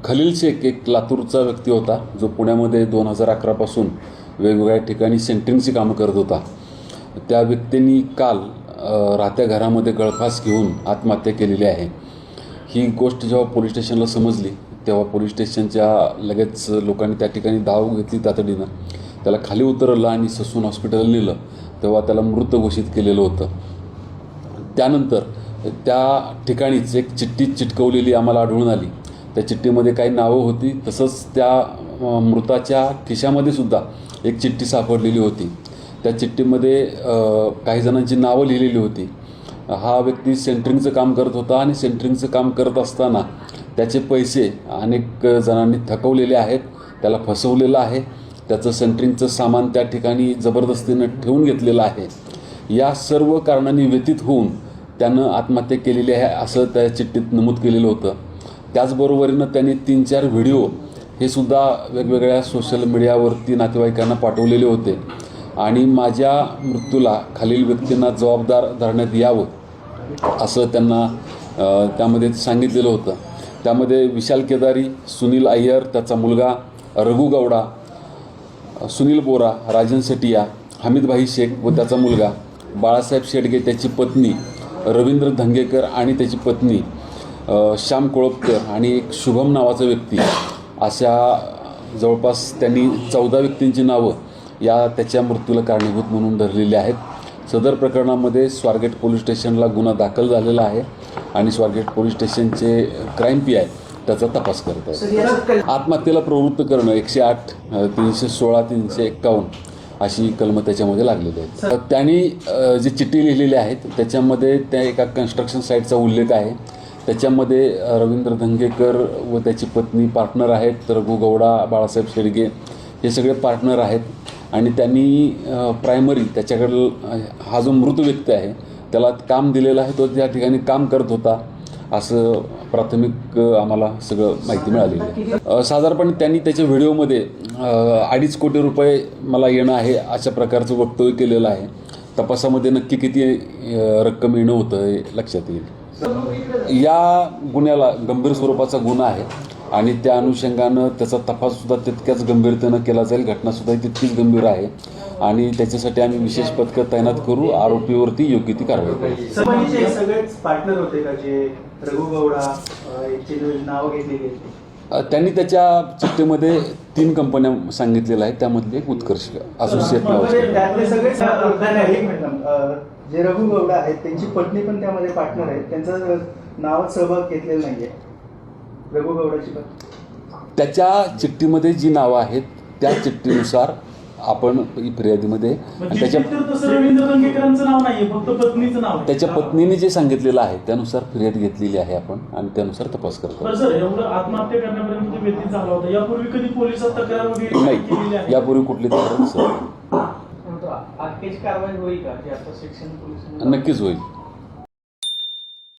खलील शेख एक लातूरचा व्यक्ती होता जो पुण्यामध्ये 2011 पासून वेगवेगळ्या ठिकाणी सेंटरिंगची कामं करत होता. त्या व्यक्तींनी काल राहत्या घरामध्ये गळफास घेऊन आत्महत्या केलेली आहे. ही गोष्ट जेव्हा पोलीस स्टेशनला समजली तेव्हा पोलीस स्टेशनच्या लगेच लोकांनी त्या ठिकाणी धाव घेतली तातडीनं. त्याला खाली उतरवलं आणि ससून हॉस्पिटलला नेलं. तेव्हा त्याला मृत घोषित केलेलं होतं. त्यानंतर त्या ठिकाणीच एक चिठ्ठी चिटकवलेली आम्हाला आढळून आली. त्या चिठ्ठीमध्ये काही नावं होती, तसंच त्या मृताच्या खिशामध्ये सुद्धा एक चिठ्ठी सापडलेली होती. त्या चिठ्ठीमध्ये काही जणांची नावं लिहिलेली होती. हा व्यक्ती सेंटरिंगचं काम करत होता आणि सेंटरिंगचं काम करत असताना त्याचे पैसे अनेक जणांनी थकवलेले आहेत, त्याला फसवलेलं आहे. त्याचं सेंटरिंगचं सामान त्या ठिकाणी जबरदस्तीनं ठेवून घेतलेलं आहे. या सर्व कारणांनी व्यतीत होऊन त्यानं आत्महत्या केलेली आहे असं त्या चिठ्ठीत नमूद केलेलं होतं. त्याचबरोबरीनं त्यांनी 3-4 व्हिडिओ हे सुद्धा वेगवेगळ्या सोशल मीडियावरती नातेवाईकांना पाठवलेले होते आणि माझ्या मृत्यूला खालील व्यक्तींना जबाबदार धरण्यात यावं असं त्यांना त्यामध्ये सांगितलेलं होतं. त्यामध्ये विशाल केदारी, सुनील अय्यर, त्याचा मुलगा रघु गौडा, सुनील बोरा, राजन सेटिया, हमीदभाई शेख व त्याचा मुलगा, बाळासाहेब शेडगे, त्याची पत्नी रवींद्र धंगेकर आणि त्याची पत्नी श्याम कोळपकर आणि एक शुभम नावाचा व्यक्ती, अशा जवळपास त्यांनी 14 व्यक्तींची नावं या त्याच्या मृत्यूला कारणीभूत म्हणून धरलेली आहेत. सदर प्रकरणामध्ये स्वारगेट पोलीस स्टेशनला गुन्हा दाखल झालेला आहे आणि स्वारगेट पोलीस स्टेशनचे क्राईम PI त्याचा तपास करत आहेत. आत्महत्येला प्रवृत्त करणं 108, 316, 351 अशी कलमं त्याच्यामध्ये लागलेली आहेत. त्यांनी जी चिठ्ठी लिहिलेली आहेत त्याच्यामध्ये त्या एका कन्स्ट्रक्शन साईटचा उल्लेख आहे. त्याच्यामध्ये रवींद्र धंगेकर व त्याची पत्नी पार्टनर आहेत. रघु गौडा, बाळासाहेब शेडगे हे सगळे पार्टनर आहेत आणि त्यांनी प्रायमरी त्याच्याकडं हा जो मृत व्यक्ती आहे त्याला काम दिलेलं आहे, तो त्या ठिकाणी काम करत होता असं प्राथमिक आम्हाला सगळं माहिती मिळालेली आहे. साधारणपणे त्यांनी त्याच्या व्हिडिओमध्ये 2.5 कोटी रुपये मला येणं आहे अशा प्रकारचं वक्तव्य केलेलं आहे. तपासामध्ये नक्की किती रक्कम येणं होतं हे लक्षात येईल. या गुन्ह्याला गंभीर स्वरूपाचा गुन्हा आहे आणि त्या अनुषंगानं त्याचा तपाससुद्धा तितक्याच गंभीरतेनं केला जाईल. घटनासुद्धा तितकीच गंभीर आहे आणि त्याच्यासाठी आम्ही विशेष पथकं तैनात करू. आरोपीवरती योग्य ती कारवाई करू. सगळेच पार्टनर होते का जे रघु गौडा नावं घेतलेली? त्यांनी त्याच्या चिठ्ठीमध्ये 3 कंपन्या सांगितलेल्या आहेत, त्यामधले एक उत्कर्ष असोसिएट नाव. जे रघु गौडा आहेत त्यांची पत्नी पण त्यामध्ये पार्टनर आहेत, त्यांचं नावात सहभाग घेतलेला नाहीये रघु गौडाची पत्नी. त्याच्या चिठ्ठीमध्ये जी नावं आहेत त्या चिठ्ठीनुसार आपण फिर्यादीमध्ये त्याच्या पत्नीने जे सांगितलेलं आहे त्यानुसार फिर्याद घेतलेली आहे आपण आणि त्यानुसार तपास करतो. नाही, यापूर्वी कुठली तक्रार नक्कीच होईल.